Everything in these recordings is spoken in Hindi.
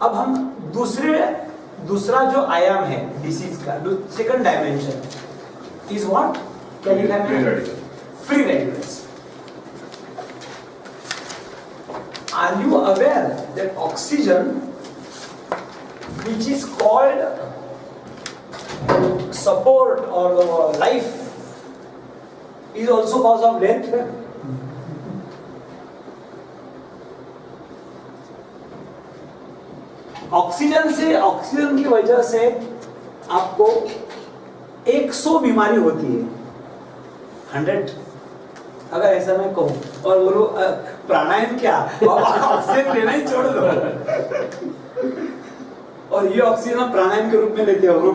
अब हम दूसरा जो आयाम है डिसीज का, सेकंड डायमेंशन इज व्हाट? क्या लिखा है? Free radicals. Are you aware that oxygen, which is called support or life, is also cause of death? Oxygen की वजह से आपको 100 बीमारी होती है. 100 अगर ऐसा मैं कहूं और बोलो प्राणायाम क्या, ऑक्सीजन लेना ही छोड़ दो और ये ऑक्सीजन आप प्राणायाम के रूप में लेते हो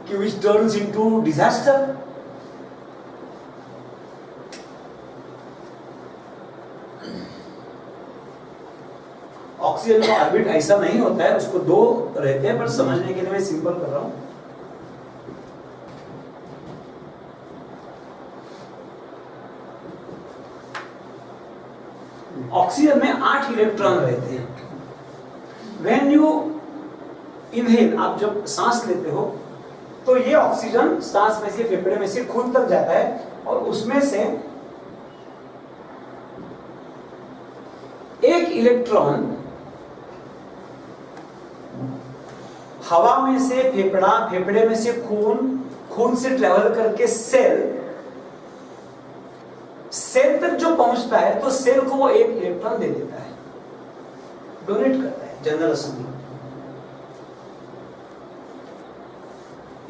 कि which turns into disaster. Oxygen का ऑर्बिट ऐसा नहीं होता है, उसको 2 रहते हैं, पर समझने के लिए मैं सिंपल कर रहा हूं. ऑक्सीजन में 8 इलेक्ट्रॉन रहते हैं. When you inhale, आप जब सांस लेते हो तो ये ऑक्सीजन सांस में से, फेफड़े में से खून तक जाता है और उसमें से एक इलेक्ट्रॉन हवा में से फेफड़े में से खून से ट्रेवल करके सेल तक जो पहुंचता है तो सेल को वो एक इलेक्ट्रॉन दे देता है, डोनेट करता है general assembly.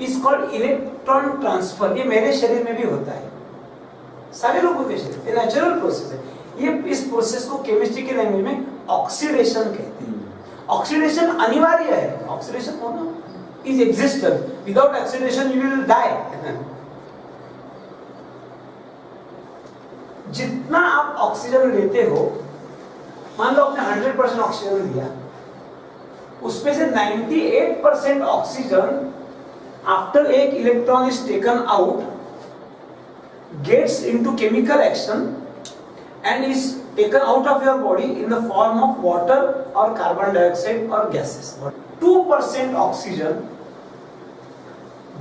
Is called electron transfer. ये मेरे शरीर में भी होता है, सारे लोगों के शरीर में. नेचुरल प्रोसेस है ये. इस प्रोसेस को केमिस्ट्री के लैंग्वेज में ऑक्सीडेशन कहते हैं. ऑक्सीडेशन अनिवार्य है. ऑक्सीडेशन होना is existence. Without oxidation you will die. जितना आप ऑक्सीजन लेते हो, मान लो आपने 100% ऑक्सीजन लिया, उसमें से 98% ऑक्सीजन आफ्टर एक electron is taken out gets into chemical action and is taken out of your body in the form of water और कार्बन डाइऑक्साइड और गैसेस. 2% ऑक्सीजन,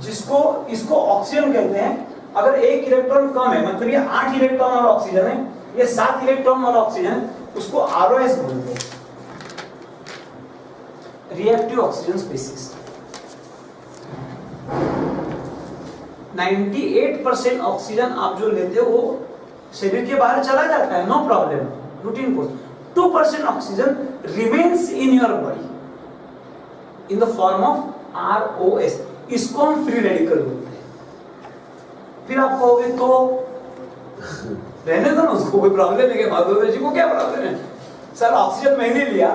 इसको ऑक्सीजन कहते हैं. अगर एक इलेक्ट्रॉन कम है, मतलब ये 8 इलेक्ट्रॉन वाला ऑक्सीजन है, ये 7 इलेक्ट्रॉन वाला ऑक्सीजन, उसको ROS बोलते हैं, रिएक्टिव ऑक्सीजन स्पीसीज. 98% ऑक्सीजन आप जो लेते हो वो शरीर के बाहर चला जाता है, no problem, routine course. 2% oxygen remains in your body in the form of ROS. इसको हम फ्री रेडिकल बोलते हैं. फिर आप कहोगे तो रहने दो ना, उसको कोई प्रॉब्लम है? माधव जी को क्या प्रॉब्लम है? सर ऑक्सीजन मैंने लिया,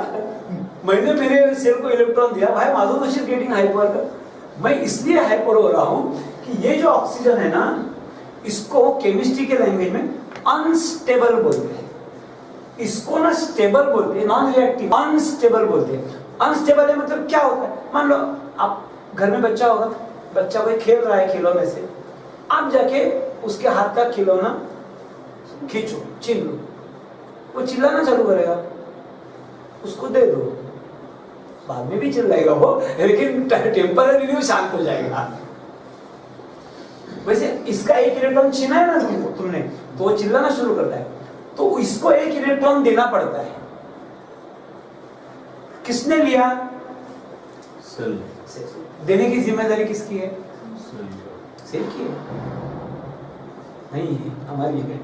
मैंने मेरे सेल को इलेक्ट्रॉन दिया. भाई माधव जी गेटिंग हाइपर. मैं इसलिए हाइपर हो रहा हूं कि ये जो ऑक्सीजन है ना, इसको केमिस्ट्री के लैंग्वेज में अनस्टेबल बोलते हैं. इसको ना स्टेबल बोलते हैं, नॉन रिएक्टिव. अनस्टेबल बोलते हैं. अनस्टेबल है मतलब क्या होता है? मान लो आप घर में बच्चा होगा, बच्चा कोई खेल रहा है खिलौने से, आप जाके उसके हाथ का खिलौना खींचो, छीन लो, वो चिल्लाना चालू करेगा, उसको दे दो, बाद में भी चिल्लाएगा वो, लेकिन टेम्पररी वो शांत हो जाएगा. वैसे इसका एक इलेक्ट्रॉन छीना है ना तुमने, तो वो चिल्लाना शुरू करता है, तो इसको एक इलेक्ट्रॉन देना पड़ता है. किसने लिया? सेल. देने की जिम्मेदारी किसकी है? सेल की है, नहीं है, हमारी है.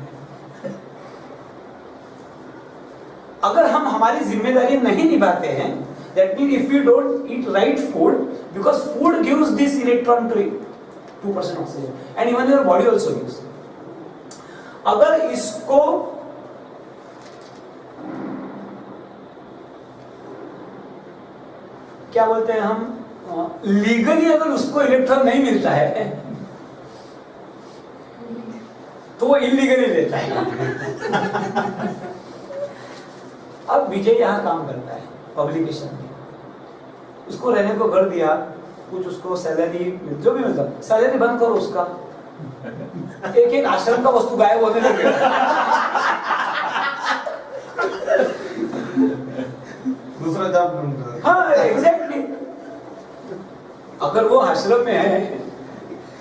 अगर हम हमारी जिम्मेदारी नहीं निभाते हैं, that means if we don't eat right food, because food gives this electron to 2% oxygen and even your body also gives. अगर इसको क्या बोलते हैं हम, लीगली अगर उसको इलेक्ट्रॉन नहीं मिलता है तो वो इलीगली लेता है. अब विजय यहाँ काम करता है पब्लिकेशन में, उसको रहने को घर दिया, कुछ उसको सैलरी जो भी मिलता, सैलरी बंद करो उसका, एक एक आश्रम का वस्तु गायब होने लगे. दूसरा बचाव ढूंढ हाँ एग्जैक्टली। अगर वो आश्रम में है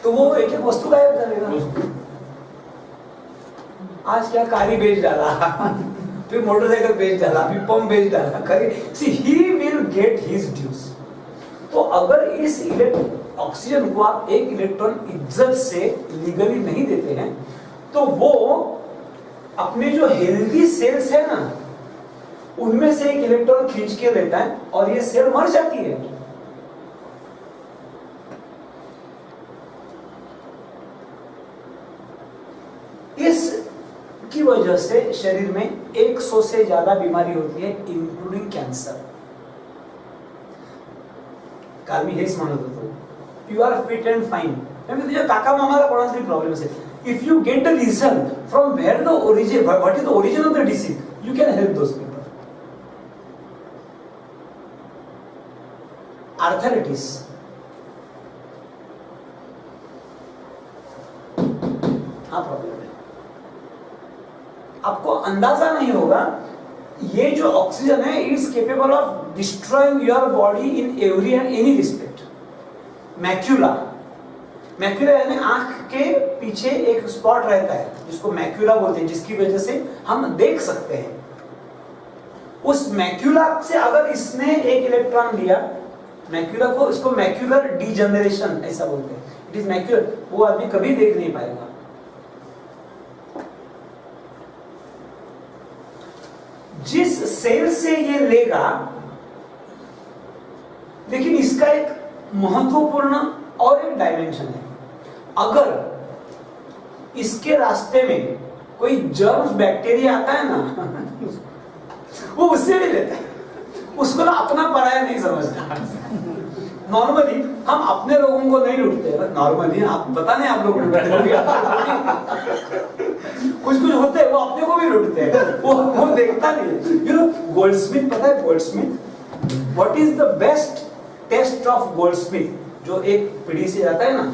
तो वो एक एक वस्तु गायब करेगा। आज क्या कारी बेच डाला, फिर मोटरसाइकिल बेच डाला, फिर पंप बेच डाला, करे see he will get his dues. तो अगर इस ऑक्सीजन को आप एक इलेक्ट्रॉन इज्जत से लीगली नहीं देते हैं तो वो अपने जो हेल्दी सेल्स है ना उनमें से एक इलेक्ट्रॉन खींच के लेता है और ये सेल मर जाती है। इस की वजह से शरीर में 100 से ज्यादा बीमारी होती है इंक्लूडिंग कैंसर। काल मी हेच म्हणत होतो, you are fit and fine, म्हणजे तुझ्या काका मामाला कोणातरी प्रॉब्लेम असेल, if you get the reason from where the origin, what is the origin of the disease, you can help those people. Arthritis, हाँ प्रॉब्लम है, आपको अंदाजा नहीं होगा ये जो ऑक्सीजन है it's capable of destroying your body in every and any respect. Macula, macula यानी आंख के पीछे एक स्पॉट रहता है जिसको मैक्यूला बोलते हैं, जिसकी वजह से हम देख सकते हैं. उस मैक्यूला से अगर इसने एक इलेक्ट्रॉन लिया, मैक्यूला को, इसको मैक्यूलर डीजनरेशन ऐसा बोलते हैं, इट इज मैक्यूलर, वो आदमी कभी देख नहीं पाएगा. जिस सेल से ये लेगा, लेकिन इसका एक महत्वपूर्ण और एक डायमेंशन है. अगर इसके रास्ते में कोई जर्म्स बैक्टीरिया आता है ना वो उससे भी लेता है, उसको ना अपना पराया नहीं समझता. नॉर्मली हम अपने लोगों को नहीं लूटते हैं, नॉर्मली आप पता नहीं आप लोग लूटते कुछ कुछ होते हैं वो अपने को भी लूटते हैं, वो देखता नहीं. यू नो गोल्डस्मिथ, पता है Goldsmith, what is the best test of Goldsmith, जो एक पीढ़ी से जाता है ना.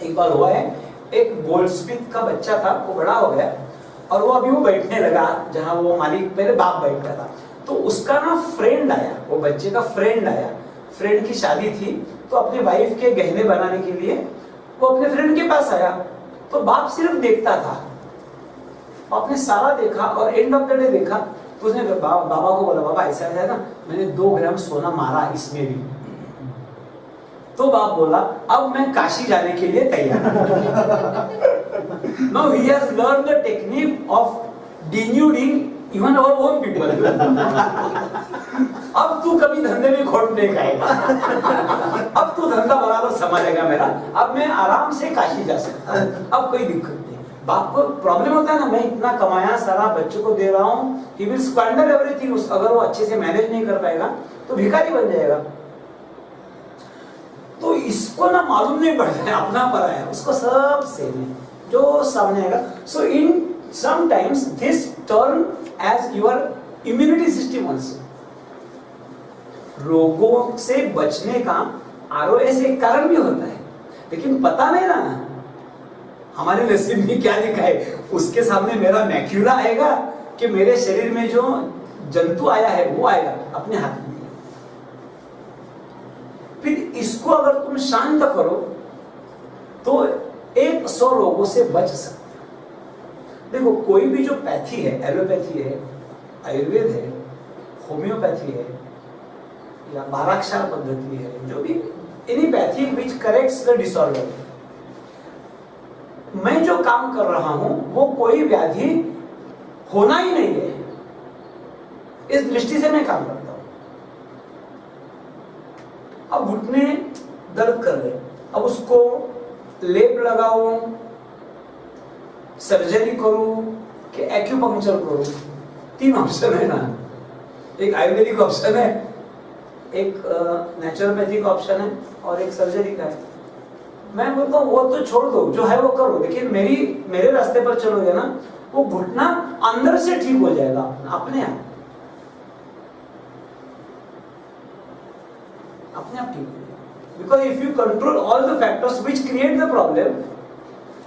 एक बार हुआ है, एक गोल्डस्मिथ का बच्चा था, वो बड़ा हो गया और वो अभी वो बैठने लगा जहां वो मालिक पहले बाप बैठता था. तो उसका ना फ्रेंड आया, वो बच्चे का फ्रेंड आया, फ्रेंड की शादी थी, तो अपने वाइफ के गहने बनाने के लिए वो अपने फ्रेंड के पास आया. तो बाप सिर्फ देखता था, आपने सारा देखा और एंड ऑफ द डे देखा तो उसने बाबा को बोला, बाबा ऐसा है ना, मैंने 2 ग्राम सोना मारा इसमें भी. तो बाप बोला, अब मैं काशी जाने के लिए तैयार. Now he has learn the technique of denuding even our own people. अब तू कभी धंधे में खोट नहीं खाएगा, अब तू धंधा बराबर संभालेगा मेरा, अब मैं आराम से काशी जा सकता हूं, अब कोई दिक्कत नहीं. बाप को प्रॉब्लम होता है ना, मैं इतना कमाया, सारा बच्चों को दे रहा हूं, ही विल स्क्वांडर एवरीथिंग. अगर वो अच्छे से मैनेज नहीं कर पाएगा तो भिखारी बन जाएगा. तो इसको ना मालूम नहीं पड़ता है अपना पराया है, उसको सब सेम है जो सामने आएगा. So in sometimes this turn as your immunity system also. रोगों से बचने का आरओएस एक कारण भी होता है, लेकिन पता नहीं ना हमारे नसीब में क्या लिखा है. उसके सामने मेरा मैक्यूला आएगा कि मेरे शरीर में जो जंतु आया है वो आएगा, अपने हाथ में. फिर इसको अगर तुम शांत करो तो 100 रोगों से बच सकते हो. देखो कोई भी जो पैथी है, एलोपैथी है, आयुर्वेद है, होम्योपैथी है या 12 पद्धति है, जो भी any pathy which corrects the disorder, मैं जो काम कर रहा हूं वो कोई व्याधि होना ही नहीं है, इस दृष्टि से मैं काम करता हूं. अब घुटने दर्द कर रहे, अब उसको लेप लगाऊं, सर्जरी करूं कि एक्यूपंक्चर करूं, 3 ऑप्शन है ना. एक आयुर्वेदिक ऑप्शन है, एक नेचुरोपैथिक ऑप्शन है और एक सर्जरी का है. मैं बोलता हूँ वो तो छोड़ दो, जो है वो करो, लेकिन मेरे रास्ते पर चलोगे ना, वो घुटना अंदर से ठीक हो जाएगा अपने आप, अपने आप ठीक हो जाएगा. Because if you control all the factors which create the problem,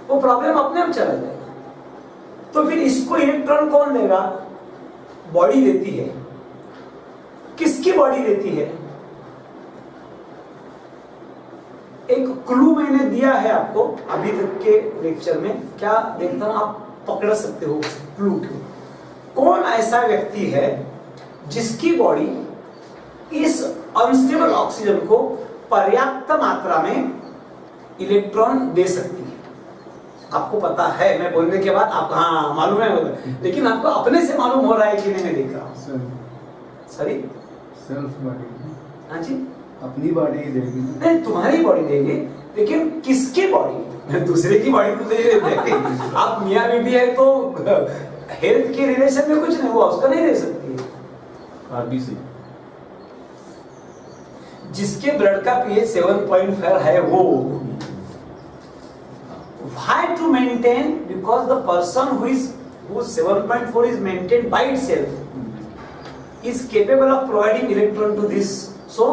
वो प्रॉब्लम अपने आप चला जाएगा. तो फिर इसको इलेक्ट्रॉन कौन देगा? बॉडी देती है. किसकी किसकी बॉडी रहती है? एक क्लू मैंने दिया है आपको अभी तक के लेक्चर में, क्या देखता हूं आप पकड़ सकते हो क्लू को। कौन ऐसा व्यक्ति है जिसकी बॉडी इस अनस्टेबल ऑक्सीजन को पर्याप्त मात्रा में इलेक्ट्रॉन दे सकती है? आपको पता है, मैं बोलने के बाद आप हाँ मालूम है, लेकिन आपको अपने से मालूम हो रहा है कि नहीं? मैं देख रहा हूँ। Sorry, self body. हाँ जी, अपनी बॉडी देगी। नहीं, तुम्हारी बॉडी देगी, लेकिन किसकी बॉडी? दूसरे की बॉडी तो दे देते। आप मियां बीबी है तो हेल्थ के रिलेशन में कुछ नहीं हुआ, उसका नहीं दे सकती। आरबीसी, जिसके ब्लड का पीएच 7.5 है वो। Why to maintain? Because the person whose 7.4 is maintained by itself is capable of providing electron to this. So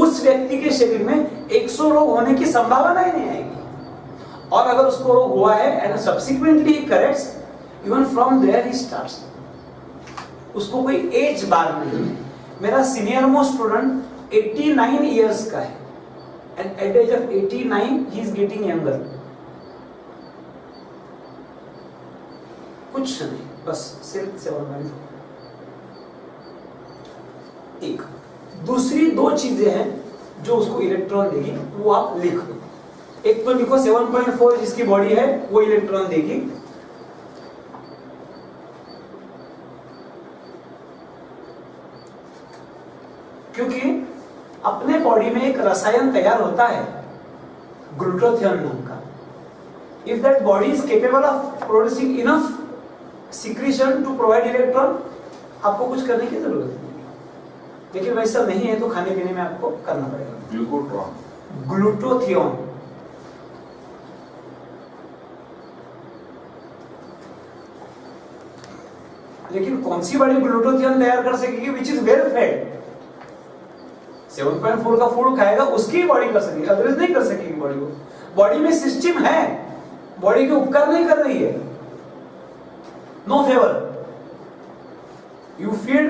उस व्यक्ति के शरीर में 100 रोग होने की संभावना ही नहीं आएगी। और अगर उसको रोग हुआ है and subsequently he corrects, even from there he starts. उसको कोई एज बार नहीं है। मेरा सीनियर मोस्ट स्टूडेंट 89 इयर्स का है and at the age of 89 he is getting younger. कुछ नहीं, बस सिर्फ 7.4। एक दूसरी दो चीजें हैं जो उसको इलेक्ट्रॉन देगी, वो आप लिख दो। एक तो लिखो 7.4 जिसकी बॉडी है वो इलेक्ट्रॉन देगी। क्योंकि अपने बॉडी में एक रसायन तैयार होता है ग्लूटाथियोन नाम का। If that body is capable of producing enough secretion to provide electron, आपको कुछ करने की जरूरत नहीं। लेकिन वैसा नहीं है तो खाने पीने में आपको करना पड़ेगा। ग्लूकोट्रॉन, ग्लूटाथियोन। लेकिन कौन सी बॉडी ग्लूटाथियोन तैयार कर सकेगी विच इज वेल फेड? 7.4 का फूड खाएगा उसकी बॉडी कर सकेगी, अदरवाइज नहीं कर सकेगी बॉडी को। बॉडी में सिस्टम है, बॉडी के उपकार नहीं कर रही है। No favour, you feed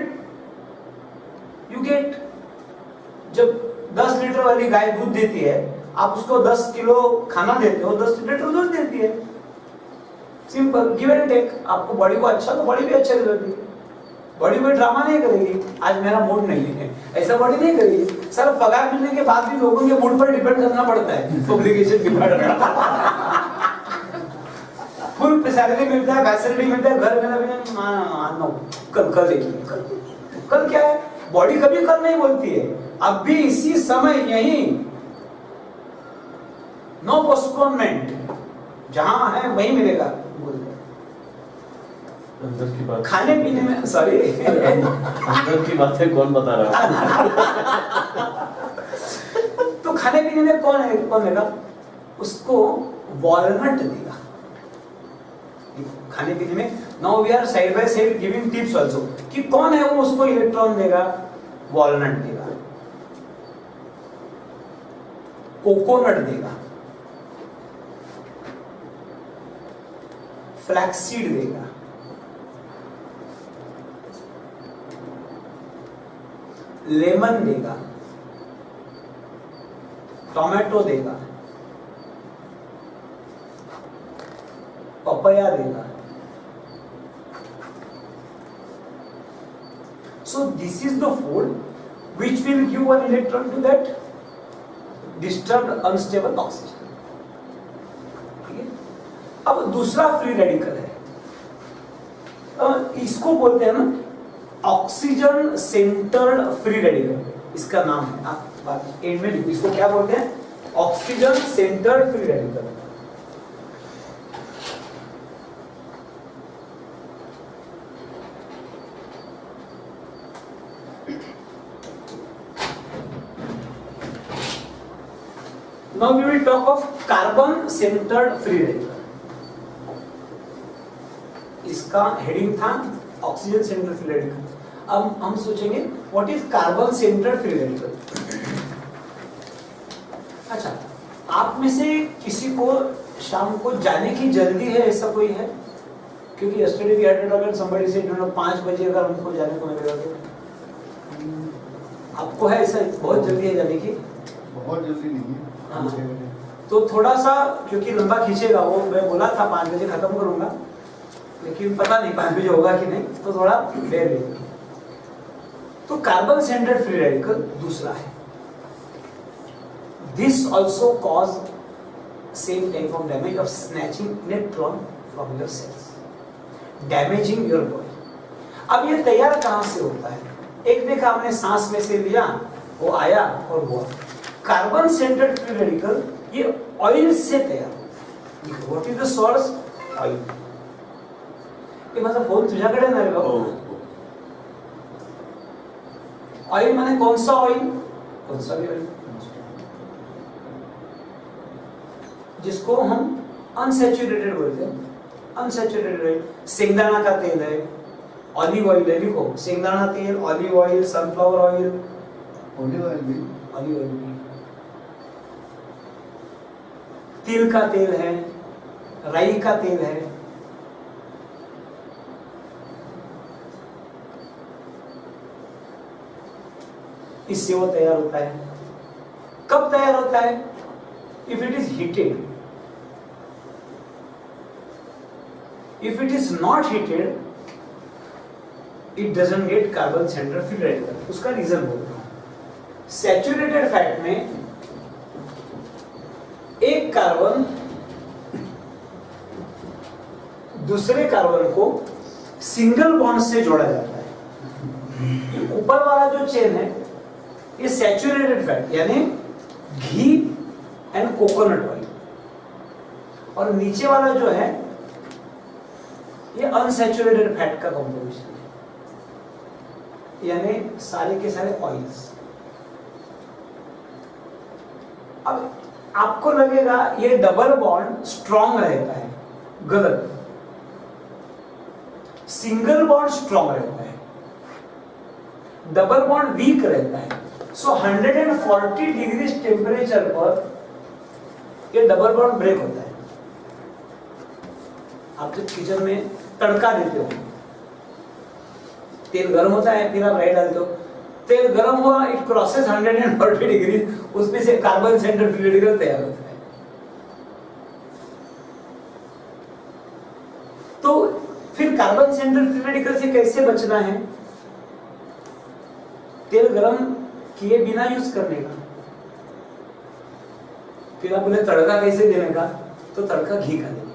you get. जब 10 लीटर वाली गाय दूध देती है, आप उसको 10 किलो खाना देते हो, 10 लीटर दूध देती है। Simple, give and take. आपको बॉडी को अच्छा तो बॉडी भी अच्छा दे देती है। बॉडी कोई ड्रामा नहीं करेगी, आज मेरा मूड नहीं है ऐसा बॉडी नहीं करेगी। सर पगार मिलने के बाद भी लोगों के मूड पर डिपेंड करना पड़ता है, पब्लिकेशन डिपेंड फुल सैलरी मिलता है, फैसिलिटी मिलता है, घर में कल देखिए, कल क्या है? बॉडी कभी कल नहीं बोलती है। अब भी इसी समय यही, नो पोस्टपोनमेंट, जहां है वही मिलेगा बोलते हैं। अंदर की बात, खाने पीने में, सॉरी अंदर की बातें कौन बता रहा है? तो खाने पीने में कौन देगा? उसको वॉलनट देगा खाने पीने में। Now we are side by side giving tips also कि कौन है वो उसको इलेक्ट्रॉन देगा। वॉलनट देगा, कोकोनट देगा, फ्लैक्सीड देगा, लेमन देगा, टोमेटो देगा, पपाया देगा। So this is the food which will give one electron to that disturbed unstable oxygen. ठीक है? अब दूसरा फ्री रेडिकल है, इसको बोलते हैं ना ऑक्सीजन सेंटर्ड फ्री रेडिकल। इसका नाम है, आप बात एंड में लिखो, इसको क्या बोलते हैं? Oxygen centred free radical. Now we will talk of carbon centered free radical. इसका हेडिंग था ऑक्सीजन सेंटर्ड फ्री रेडिकल। अब हम सोचेंगे what is carbon centred free radical. अच्छा, आप में से किसी को शाम को जाने की जल्दी है, ऐसा कोई है? क्योंकि yesterday we had a talk and somebody said 5 बजे अगर हमको जाने को मिलेगा तो आपको है ऐसा बहुत जल्दी है जाने की? बहुत जल्दी नहीं है, हाँ। 5-6 बजे। तो थोड़ा सा, क्योंकि लंबा खींचेगा वो, मैं बोला था 5 बजे खत्म करूंगा, लेकिन पता नहीं 5 बजे होगा कि नहीं, तो थोड़ा देर लगेगी। तो कार्बन सेंटर्ड फ्री रेडिकल दूसरा है। This also cause same type of damage of snatching electron from your cells, damaging your body. अब ये तैयार कहां से होता है? एक देखा हमने सांस में से लिया, वो आया और हुआ। कार्बन सेंटर्ड फ्री रेडिकल ये ऑयल से तैयार। What is the source? Oil. ये मतलब फोन तुझ्याकडे नाही हो, बाबा। हो. ऑयल माने कौन सा ऑयल? कौन सा भी ऑयल जिसको हम अनसैचुरेटेड बोलते हैं। अनसैचुरेटेड ऑयल, शेंगदाना का तेल है, ऑलिव ऑयल है, लिखो शेंगदाना तेल, olive oil, sunflower oil, olive oil भी ऑलिव ऑयल भी, तिल का तेल है, राई का तेल है, इससे वो तैयार होता है। कब तैयार होता है? If it is heated. If it is not heated, it doesn't get carbon centred free radical. उसका रीजन बोलता हूं। सैचुरेटेड फैट में एक कार्बन दूसरे कार्बन को सिंगल बॉन्ड से जोड़ा जाता है। ये ऊपर वाला जो चेन है ये सैचुरेटेड फैट यानी घी एंड कोकोनट ऑयल, और नीचे वाला जो है ये अनसैचुरेटेड फैट का कॉम्पोजिशन है, यानी सारे के सारे ऑयल्स। अब आपको लगेगा ये डबल बॉन्ड स्ट्रॉन्ग रहता है, गलत। सिंगल बॉन्ड स्ट्रॉन्ग रहता है, डबल बॉन्ड वीक रहता है। सो 140 डिग्री टेम्परेचर पर ये डबल बॉन्ड ब्रेक होता है। आप जब किचन में तड़का देते हो, तेल गर्म होता है, फिर आप राई डालते हो, तेल गर्म हुआ, इट क्रॉसेस 140 डिग्री, उसमें से कार्बन सेंटर्ड फ्री रेडिकल तैयार होता है। तो फिर कार्बन सेंटर्ड फ्री रेडिकल से कैसे बचना है? तेल गर्म किए बिना यूज करने का। फिर आप बोले तड़का कैसे देने का? तो तड़का घी का देने का,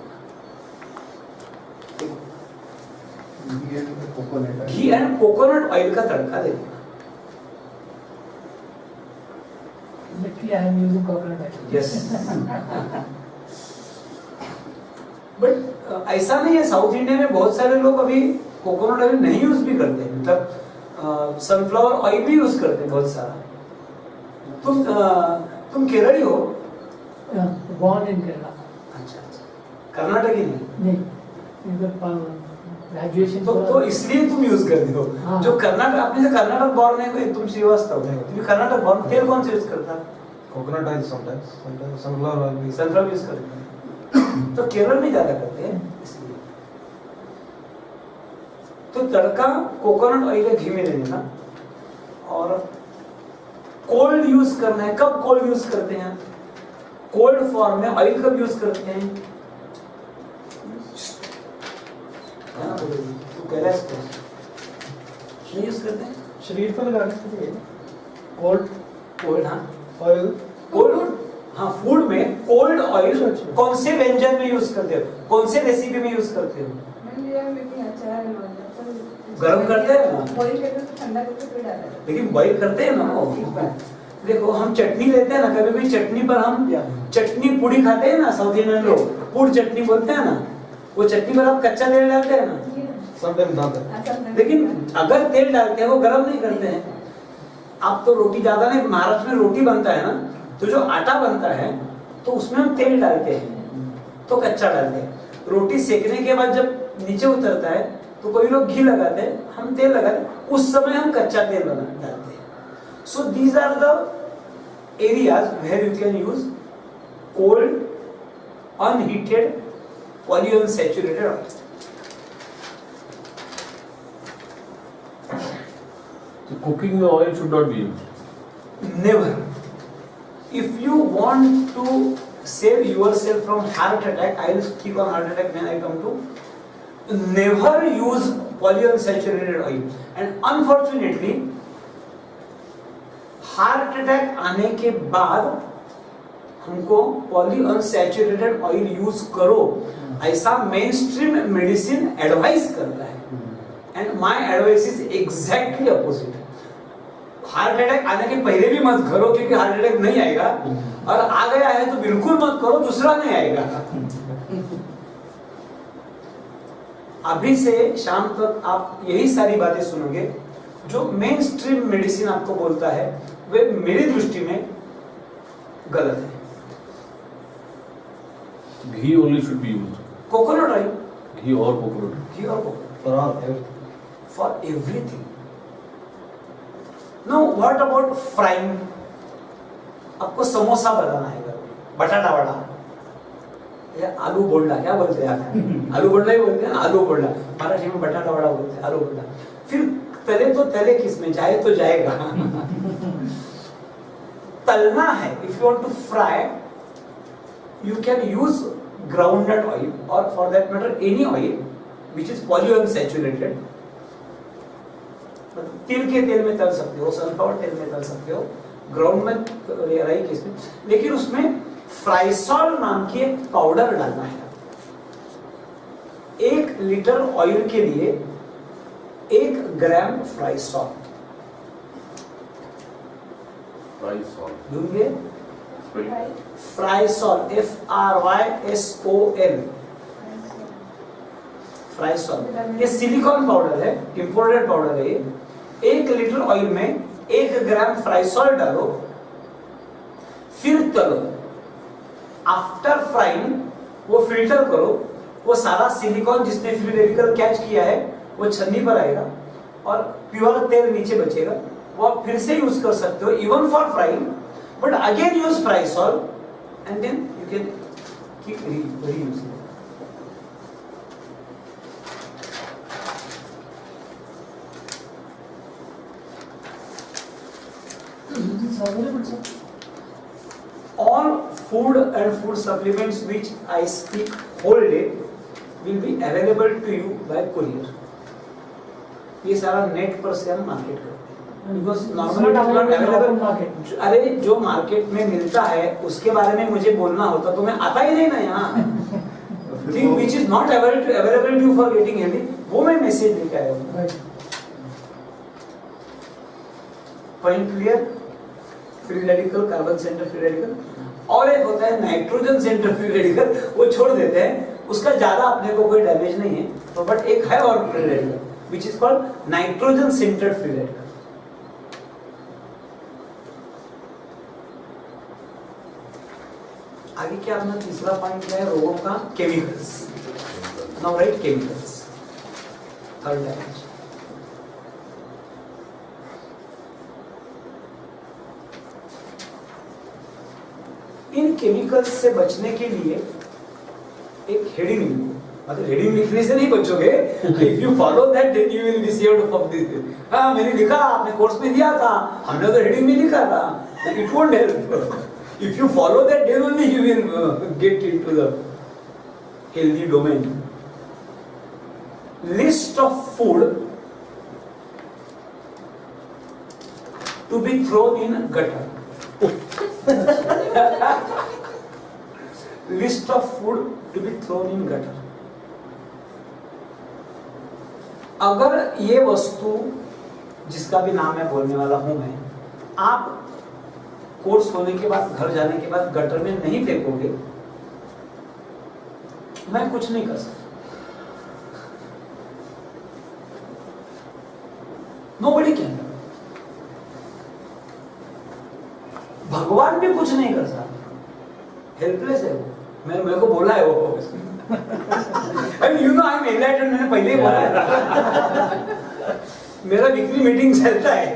घी एंड कोकोनट ऑयल का तड़का देने का। यस, बट ऐसा नहीं है। साउथ इंडिया में बहुत सारे लोग अभी कोकोनट ऑयल नहीं यूज भी करते, मतलब सनफ्लावर ऑयल भी यूज करते हैं बहुत सारा। तुम केरली हो? born in Kerala. अच्छा अच्छा, कर्नाटकी नहीं? नहीं, ग्रेजुएशन तो इसलिए तुम यूज करते हो। हाँ। जो कर्नाटक, आपने से कर्नाटक बॉर्न है कोई, तुम श्रीवास्तव है, तुम कर्नाटक बॉर्न। तेल कौन से यूज करता है? Coconut oil sometimes sunflower oil भी सनफ्लावर यूज करते हैं। तो केरल में ज्यादा करते हैं इसलिए। तो तड़का कोकोनट ऑयल या घी में देने का, और कोल्ड यूज करना है। कब कोल्ड यूज करते हैं? कोल्ड फॉर्म में ऑयल कब यूज करते हैं? तो कह रहा है इसको नहीं यूज करते हैं। शरीर पर लगाने के लिए कोल्ड कोल्ड, हाँ ऑयल कोल्ड, हाँ फूड में कोल्ड ऑयल कौन से व्यंजन में यूज करते हो? कौन से रेसिपी में यूज करते हो? गरम करते हैं ना, बॉईल करके तो ठंडा करके फिर डालते हैं। लेकिन बॉईल करते हैं ना वो। देखो हम चटनी लेते हैं ना, कभी भी चटनी पर हम चटनी पुड़ी खाते हैं ना, साउथ इंडियन लोग पुड़ चटनी बोलते हैं ना, वो चटनी पर आप कच्चा तेल डालते हैं ना। समटाइम्स डालते हैं। लेकिन अगर तेल डालते हैं वो गरम नहीं करते हैं। आप तो रोटी ज्यादा नहीं, महाराष्ट्र में रोटी बनता है ना, तो जो आटा बनता है तो उसमें हम तेल डालते हैं, तो कच्चा डालते हैं। रोटी सेकने के बाद जब नीचे उतरता है तो कोई लोग घी लगाते हैं, हम तेल लगाते हैं, उस समय हम कच्चा तेल डालते हैं। So these are the areas where you can use cold unheated polyunsaturated oil. So cooking में oil should not be used. never. If you want to save yourself from heart attack, I will speak on heart attack when I come to. Never use polyunsaturated oil. And unfortunately, heart attack आने के बाद हमको पॉलीअनसैचुरेटेड ऑयल यूज करो ऐसा मेन स्ट्रीम मेडिसिन एडवाइस करता है, and my advice is exactly opposite. Heart attack आने के पहले भी मत करो, क्योंकि हार्ट अटैक नहीं आएगा, और आ गया है तो बिल्कुल मत करो, दूसरा नहीं आएगा. अभी से शाम तक आप यही सारी बातें सुनोगे. जो मेन स्ट्रीम मेडिसिन आपको बोलता है वे मेरी दृष्टि में गलत है. Ghee only should be used. Coconut oil, ghee और कोकोनट. घी और coconut For all, everything. For everything. No, what about frying? आपको समोसा बनाना है घर में, बटाटा वड़ा या आलू बोंडा, क्या बोलते हैं आप? आलू बोंडा ही बोलते हैं, आलू बोंडा. मराठी में बटाटा वड़ा बोलते हैं, आलू बोंडा. फिर तले तो तले किसमें, जाए तो जाएगा. तलना है. If you want to fry, you can use groundnut oil, और for that matter any oil which is polyunsaturated. तिल के तेल में तल सकते हो, सनफ्लावर तेल में तल सकते हो, ग्राउंड में राई किसमें, लेकिन उसमें फ्राइसॉल नाम की एक पाउडर डालना है. 1 लीटर ऑयल के लिए 1 ग्राम फ्राइसॉल दूंगे. फ्राइसॉल, FRYSOL, फ्राइसॉल. ये सिलिकॉन पाउडर है, इंपोर्टेड पाउडर है. 1 लीटर ऑयल में 1 ग्राम फ्राइसॉल डालो, फिर तलो. आफ्टर फ्राइंग वो फिल्टर करो, वो सारा सिलिकॉन जिसने फ्री रेडिकल कैच किया है वो छन्नी पर आएगा, और प्योर तेल नीचे बचेगा. वो आप फिर से यूज कर सकते हो even for frying, but again use Frysol and then you can keep reusing. Available, sir. All food and food supplements which I speak whole day will be available to you by courier. ये सारा नेट पर से हम मार्केट करते हैं, बिकॉज नॉर्मली अवेलेबल. अरे जो मार्केट में मिलता है उसके बारे में मुझे बोलना होता तो मैं आता ही नहीं ना यहाँ. Thing which is not available to for getting healthy, वो मैं मैसेज लेके आया हूँ. Point clear? Free radical, carbon centre free radical, और एक होता है नाइट्रोजन सेंटर फ्री रेडिकल, वो छोड़ देते हैं, उसका ज्यादा अपने को कोई डैमेज नहीं है. तो बट एक है और free radical which is called nitrogen centered free radical. आगे क्या अपना तीसरा पॉइंट क्या है? रोगों का chemicals. Now right chemicals, third dimension. इन केमिकल्स से बचने के लिए एक हेडिंग लिखो. मतलब हेडिंग लिखने से नहीं बचोगे. If you follow that then you will be saved from this. हाँ, मैंने लिखा, आपने कोर्स में दिया था, हमने तो हेडिंग में लिखा था. It won't help. If you follow that then only you will get into the healthy domain. List of food to be thrown in gutter. List of food to be thrown in gutter. अगर ये वस्तु जिसका भी नाम मैं बोलने वाला हूं मैं, आप कोर्स होने के बाद, घर जाने के बाद गटर में नहीं फेंकोगे, मैं कुछ नहीं कर सकता. Nobody can. भगवान भी कुछ नहीं कर सकता. हेल्पलेस है वो. मेरे को बोला है वो. You know I M enlightened, मैंने पहले ही बोला है. मेरा वीकली मीटिंग चलता है,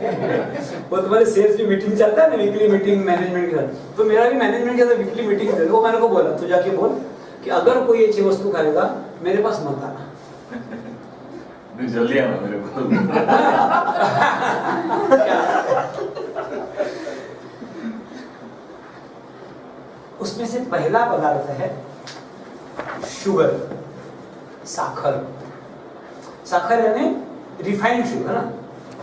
वो तुम्हारे सेल्स की मीटिंग चलता है ना, वीकली मीटिंग मैनेजमेंट का. तो मेरा भी मैनेजमेंट का वीकली मीटिंग है. वो मैंने को बोला, तो जाके बोल कि अगर कोई अच्छी वस्तु खाएगा मेरे पास मत आना. जल्दी आना मेरे को. उसमें से पहला पदार्थ है शुगर, साखर। साखर यानी रिफाइंड शुगर ना,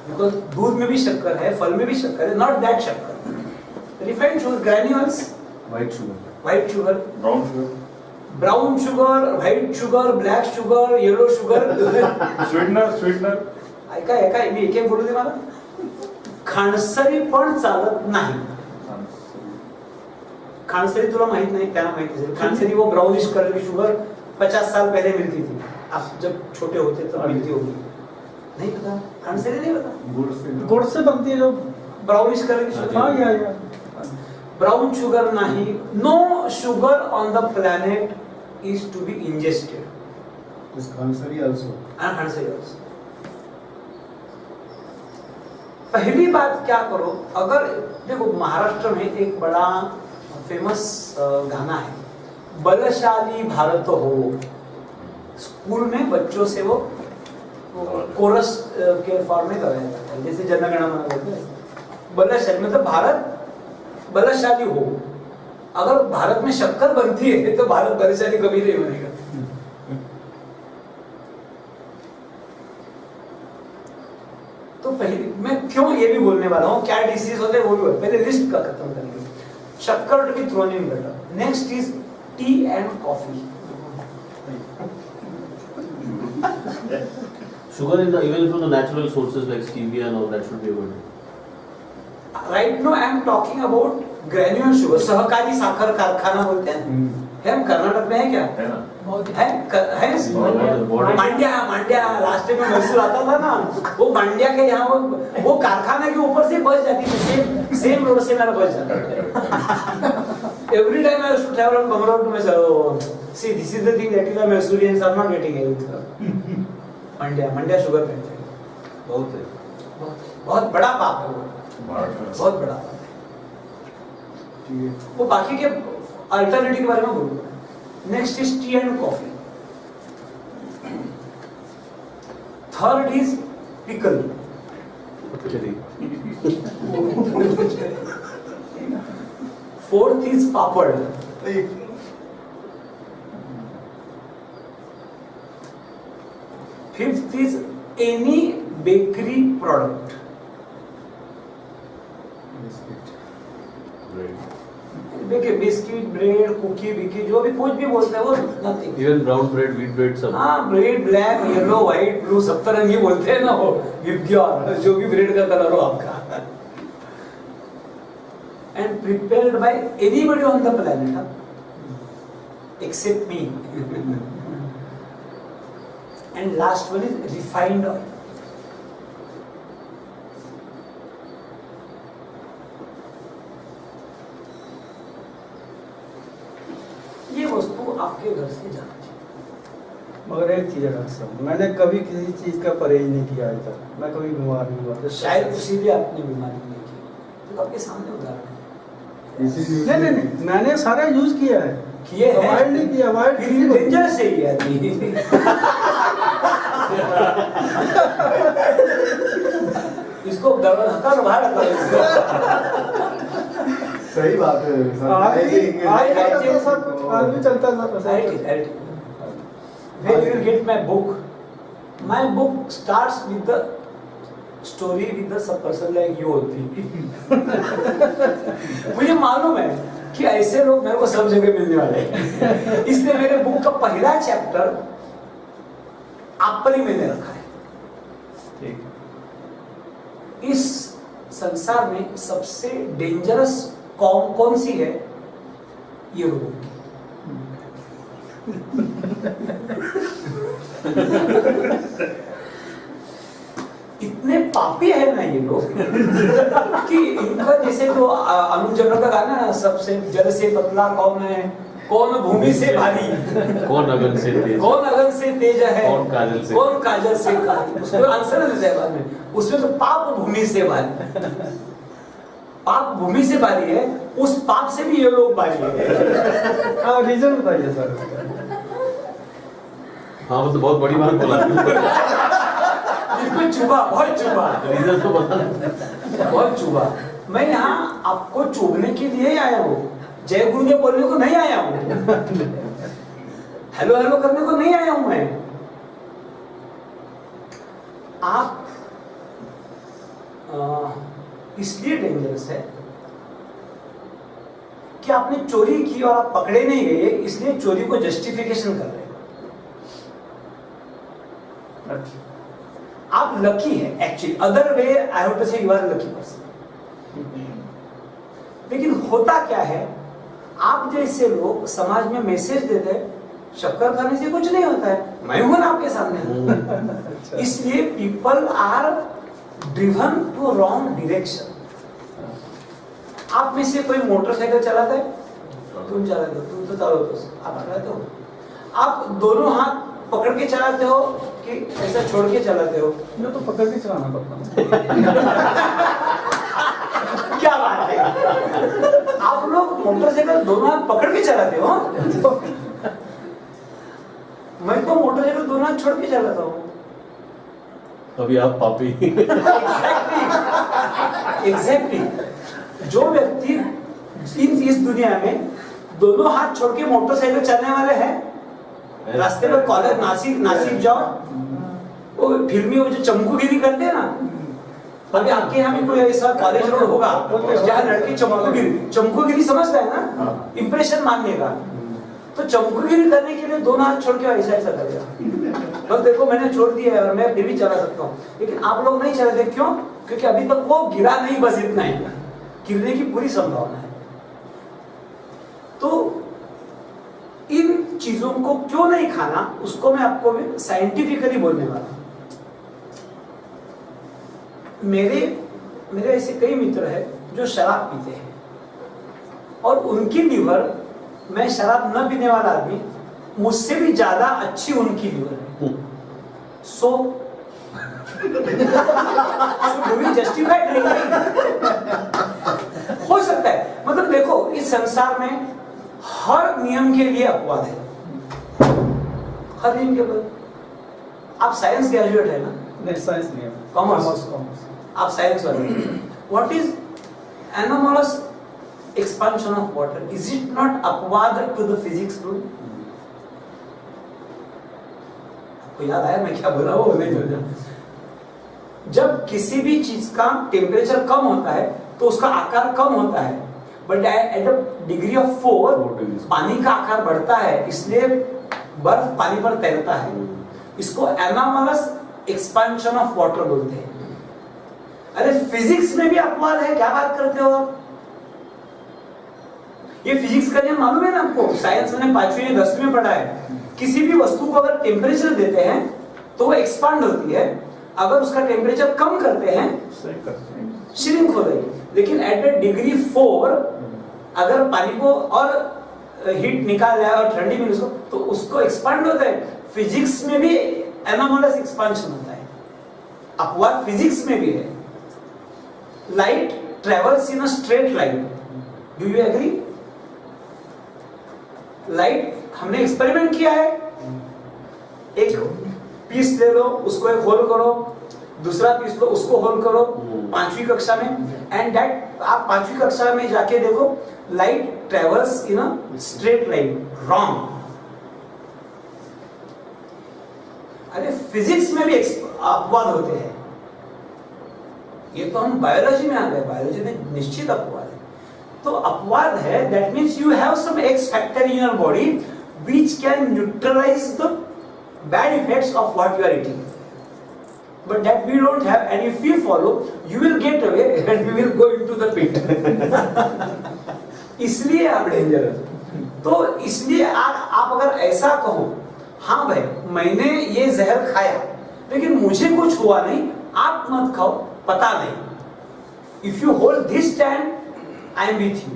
बिकॉज दूध में भी शक्कर है, फल में भी शक्कर है, नॉट दैट शक्कर, refined sugar, granules, white sugar, white sugar, brown sugar, brown sugar, white sugar, black sugar, yellow sugar, sweetener ऐका ऐका मी एक एक बोलू दे मला. खाणसरी पण चालत नाही. खानसरी तुला माहित नहीं, क्या माहित है? खानसरी वो ब्राउनिश कलर की शुगर 50 साल पहले मिलती थी, आप जब छोटे होते तब मिलती होगी. नहीं पता? खानसरी नहीं पता? गुड़ से बनती है जो ब्राउनिश कलर की शुगर. हाँ या ब्राउन शुगर नहीं. No sugar on the planet is to be ingested. Is Khansari also? Khansari also. पहली बात क्या करो, अगर देखो महाराष्ट्र में एक बड़ा फेमस गाना है, बलशाली भारत हो. स्कूल में बच्चों से वो कोरस के फॉर्म में गाया जाता है, जैसे जनगण मन बोलते हैं. बलशाली मतलब भारत बलशाली हो. अगर भारत में शक्कर बनती है तो भारत बलशाली कभी नहीं बनेगा. तो पहले मैं क्यों ये भी बोलने वाला हूँ, क्या डिसीज होते हैं वो भी, पहले लिस्ट का खत्म करेंगे. शक्कर to be thrown in better. Next is tea and coffee. sugar in the, even from the natural sources like stevia and all that should be avoided. Right no I am talking about granule sugar. सहकारी साखर कारखाना बोलते हैं, है हम कर्नाटक में है क्या? है ना? है मांड्या. मांड्या लास्ट टाइम में मैसूर आता था ना, वो मांड्या के यहाँ वो कारखाने के ऊपर से बस जाती थी, सेम रोड से मेरा बस जाता था. Every time I should travel on Bangalore to Mysore. See this is the thing that is the Mysoreans are not getting it. Mandya sugar factory बहुत है. बहुत बड़ा पाप है वो, बहुत बड़ा पाप है. ठीक है. वो बाकी के अल्टरनेटिव के बारे में बोलूंगा. Next is tea and coffee. Third is pickle. Fourth is papad. Fifth is any bakery product. देखिए बिस्किट, ब्रेड, कुकी बिकी, जो भी कुछ भी बोलते हैं वो nothing. Even brown bread, wheat bread सब. हाँ, bread black, yellow, white, blue सब तरंगी बोलते हैं ना वो. विपग्योर, जो भी ब्रेड का कलर हो आपका. And prepared by anybody on the planet except me. And last one is refined oil. ये वस्तु आपके घर से जाना चाहिए. मगर एक चीज है डॉक्टर साहब, मैंने कभी किसी चीज का परहेज नहीं किया आज तक. मैं कभी बीमार नहीं हुआ. शायद इसीलिए आपने बीमारी नहीं की, तो आपके सामने उदाहरण है. इसीलिए नहीं, मैंने सारा यूज किया है. किए हैं, अवॉइड नहीं किया. अवॉइड डेंजरस है ये आदमी. इसको धक्का बाहर रखा इसको. सही बात है सर. आज भी चलता था. When you will get my book starts with the story with the सब person like you होती. मुझे मालूम है कि ऐसे लोग मेरे को सब जगह मिलने वाले हैं, इसलिए मेरे बुक का पहला चैप्टर आप पर ही मैंने रखा है. ठीक. इस संसार में सबसे डेंजरस कौन सी है? ये रोग. इतने पापी है ना ये लोग कि इनका जैसे तो अनुज जलोटा का गाना है, सबसे जल से पतला कौन है, कौन भूमि से भारी, कौन अगन से तेज, कौन अगन से तेज है, कौन काजल से, कौन काजल से काली. उसको आंसर देता है बाद में. उसमें तो पाप भूमि से भारी. पाप भूमि से भारी है, उस पाप से भी ये लोग भारी है. हाँ, रीजन बताइए सर. हाँ मतलब बहुत बड़ी बात बोला. बिल्कुल चुभा, बहुत चुभा, रीजन तो बता. बहुत चुभा. मैं यहाँ आपको चुभने के लिए ही आया हूँ. जय गुरुदेव बोलने को नहीं आया हूं, हेलो हेलो करने को नहीं आया हूं मैं। आप इसलिए डेंजरस है कि आपने चोरी की और आप पकड़े नहीं गए, इसलिए चोरी को जस्टिफिकेशन कर रहे हो। आप लकी है actually, other way I have to say you are lucky person. लेकिन होता क्या है, आप जैसे लोग समाज में मैसेज देते हैं शक्कर खाने से कुछ नहीं होता है, मैं हूं ना आपके सामने। इसलिए people are driven to wrong direction. आप में से कोई मोटरसाइकिल चलाता है? तुम चलाते हो, तुम तो चलो तो आप चलाते हो। आप दोनों हाथ पकड़ के चलाते हो कि ऐसा छोड़ के चलाते हो? मैं तो पकड़ के चलाना पड़ता है। क्या बात है, आप लोग मोटरसाइकिल दोनों हाथ पकड़ के चलाते हो? मैं तो मोटरसाइकिल दोनों हाथ छोड़ के चलाता हूँ। अभी आप पापी। एग्जैक्टली। जो व्यक्ति इस दुनिया में दोनों हाथ छोड़ के मोटरसाइकिल चलने वाले हैं, रास्ते में कॉलेज नासिक जाओ, वो फिल्मी वो जो चमकूगिरी करते हैं ना, अभी आपके यहाँ भी कोई ऐसा कॉलेज रोड होगा जहाँ लड़के चमकूगिरी समझता है ना, इंप्रेशन मारने का, तो चमकूगिरी करने के लिए दोनों हाथ छोड़ के ऐसा ऐसा करेगा। तो देखो मैंने छोड़ दिया है और मैं फिर भी चला सकता हूँ, लेकिन आप लोग नहीं चलाते। क्यों? क्योंकि अभी तक वो गिरा नहीं, बस इतना ही, गिरने की पूरी संभावना है। तो इन चीजों को क्यों नहीं खाना, उसको मैं आपको भी साइंटिफिकली बोलने वाला हूं। मेरे ऐसे कई मित्र हैं जो शराब पीते हैं और उनकी लीवर, मैं शराब न पीने वाला आदमी, मुझसे भी ज्यादा अच्छी उनकी लीवर है। सो जस्टिफाइड ड्रिंकिंग हो सकता है। मतलब देखो, इस संसार में हर नियम के लिए अपवाद है, हर नियम के लिए। आप साइंस ग्रेजुएट है ना? नहीं, साइंस नहीं है, कॉमर्स। आप साइंस वाले। What is anomalous expansion of water? Is it not अपवाद टू द फिजिक्स रूल? आपको याद आया मैं क्या बोला? वो नहीं बोला। जब किसी भी चीज का टेम्परेचर कम होता है तो उसका आकार कम होता है, but at a degree of 4 पानी का आकार बढ़ता है, इसलिए बर्फ पानी पर तैरता है। इसको एनोमलस एक्सपेंशन ऑफ वाटर बोलते हैं। अरे फिजिक्स में भी अपवाद है, क्या बात करते हो आप? ये फिजिक्स का नियम मालूम है ना आपको? साइंस में 5वीं या 10वीं में पढ़ा है। किसी भी वस्तु को अगर टेम्परेचर देते हैं तो वो एक्सपांड होती है, अगर उसका टेम्परेचर कम करते हैं श्रिंक हो रही। लेकिन एट अ डिग्री 4 अगर पानी को और हीट निकाल जाए और ठंडी में उसको, तो उसको एक्सपांड होता है। फिजिक्स में भी एनोमलस एक्सपांशन होता है, अपवाद फिजिक्स में भी है। Light travels in a straight line, do you agree? Light हमने एक्सपेरिमेंट किया है। एक पीस ले लो, उसको एक होल करो, दूसरा पीस लो, उसको होल करो, 5वीं कक्षा में, एंड दैट आप 5वीं कक्षा में जाके देखो, light travels in a straight line. Wrong. अरे फिजिक्स में भी अपवाद होते हैं। ये तो हम बायोलॉजी में आ गए, बायोलॉजी में निश्चित अपवाद है। तो अपवाद है, that means you have some X factor in your body which can neutralise the bad effects of what you are eating, but that we don't have, and if we follow you will get away and we will go into the pit. इसलिए आप डेंजर है। तो इसलिए आप अगर ऐसा कहो, हाँ भाई मैंने ये जहर खाया लेकिन मुझे कुछ हुआ नहीं, आप मत खाओ, पता नहीं। If you hold this stand, I am with you,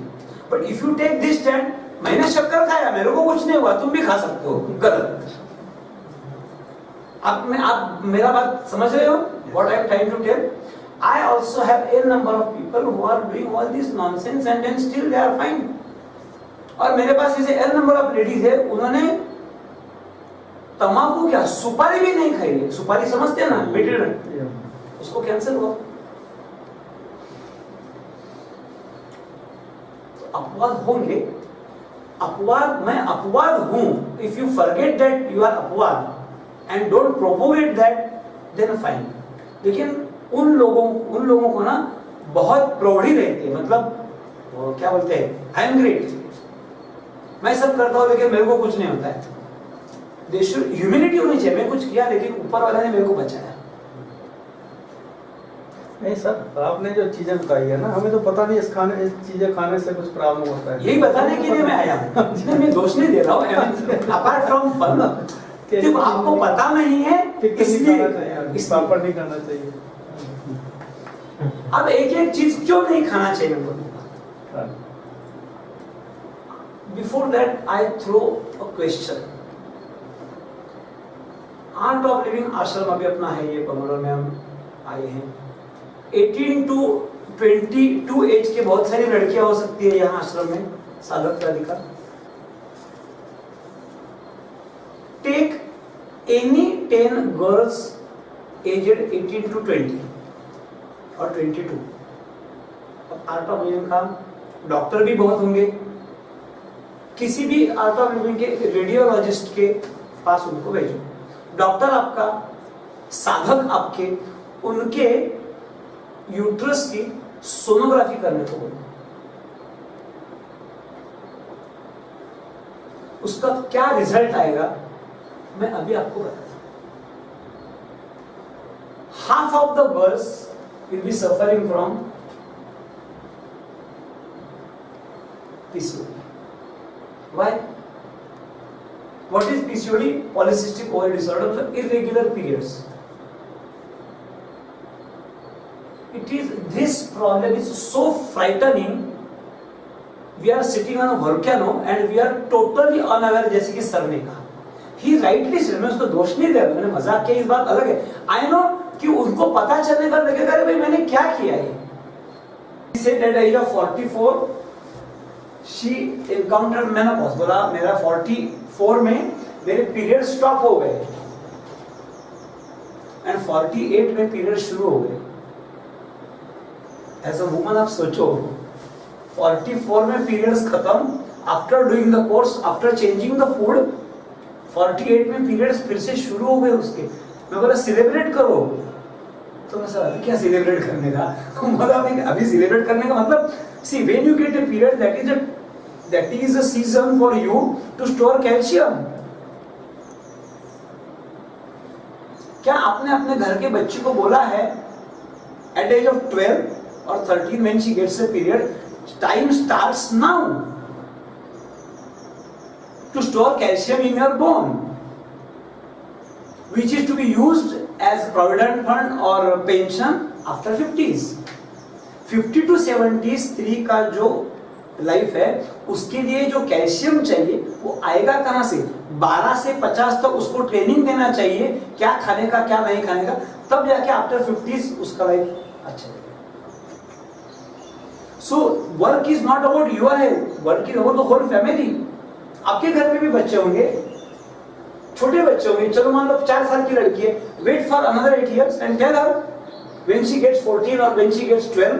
but if you take this stand, मैंने शक्कर खाया, मेरे को कुछ नहीं हुआ, तुम भी खा सकते हो, गलत। आप मेरा बात समझ रहे हो? What I am trying to tell? I also have a number of people who are doing all this nonsense and then still they are fine. और मेरे पास ऐसे a number of ladies है, उन्होंने तंबाकू क्या, सुपारी भी नहीं खाई है। सुपारी समझते हैं ना, बिटर, उसको कैंसर हुआ। तो अपवाद होंगे, अपवाद, मैं अपवाद हूं, if you forget that you are अपवाद and don't propagate that, then fine. लेकिन उन लोगों को ना बहुत प्रौढ़ी रहती है, मतलब वो क्या बोलते हैं, आई एम ग्रेट, मैं सब करता हूं लेकिन मेरे को कुछ नहीं होता है। ह्यूमिलिटी होनी चाहिए, मैं कुछ किया लेकिन ऊपर वाला ने मेरे को बचाया। नहीं सर, आपने जो चीजें बताई है ना, हमें तो पता नहीं इस चीजें खाने से कुछ प्रॉब्लम होता है। यही बताने के लिए मैं आया हूँ, मैं दोष नहीं दे रहा हूँ, अपार्ट फ्रॉम फन, देखो आपको पता नहीं है इसलिए इस पापड़ नहीं खाना चाहिए। अब एक एक चीज क्यों नहीं खाना चाहिए मैं बोलूंगा। Before that I throw a question. Art of Living आश्रम अभी अपना है, ये बंगलोर में हम आए हैं। 18 to 22 एज के बहुत सारी लड़कियां हो सकती है यहाँ आश्रम में, साधक Radhika. Take any 10 girls aged 18 to 20 और 22। अब आर्ट ऑफ लिविंग का डॉक्टर भी बहुत होंगे, किसी भी आर्ट ऑफ लिविंग के रेडियोलॉजिस्ट के पास उनको भेजो। डॉक्टर आपका, साधक आपके, उनके यूट्रस की सोनोग्राफी करने को बोलो। उसका क्या रिजल्ट आएगा मैं अभी आपको बताता हूं। Half of the girls will be suffering from PCOD. Why? What is PCOD? Polycystic ovary disorder, मतलब irregular periods. This problem is so frightening. We are sitting on a volcano and we are totally unaware, जैसे कि सर ने कहा। He rightly said, मैं उसको दोष नहीं दे रहा, मैंने मजाक किया, इस बात अलग है। I know कि उनको पता चलने का लगेगा अरे भाई मैंने क्या किया है। He said at the age of 44, she encountered menopause. बोला मेरा 44 में मेरे पीरियड स्टॉप हो गए एंड 48 में पीरियड शुरू हो गए। एज अ वुमन आप सोचो, 44 में पीरियड्स खत्म, after doing the course, after changing the food, 48 में पीरियड्स फिर से शुरू हो गए उसके। मैं बोला सेलिब्रेट करो, तो मैं सर अभी क्या सेलिब्रेट करने का, मतलब अभी सेलिब्रेट करने का मतलब, see when you get a period, that is a season for you to store calcium. क्या आपने अपने घर के बच्चे को बोला है at the age of 12 or 13 when she gets a period, time starts now to store calcium in your bone, which is to be used as provident fund or pension after 50s. 50 to 70 स्त्री का जो लाइफ है उसके लिए जो कैल्शियम चाहिए वो आएगा कहां से? 12 से 50 तक उसको ट्रेनिंग देना चाहिए क्या खाने का क्या नहीं खाने का, तब जाके आफ्टर 50s उसका लाइफ अच्छा है। So work is not about your health, work is about the whole family. आपके घर में भी बच्चे होंगे, छोटे बच्चे होंगे, चलो मान लो 4 साल की लड़की है, wait for another 8 years and tell her when she gets 14 और व्हेन शी गेट्स 12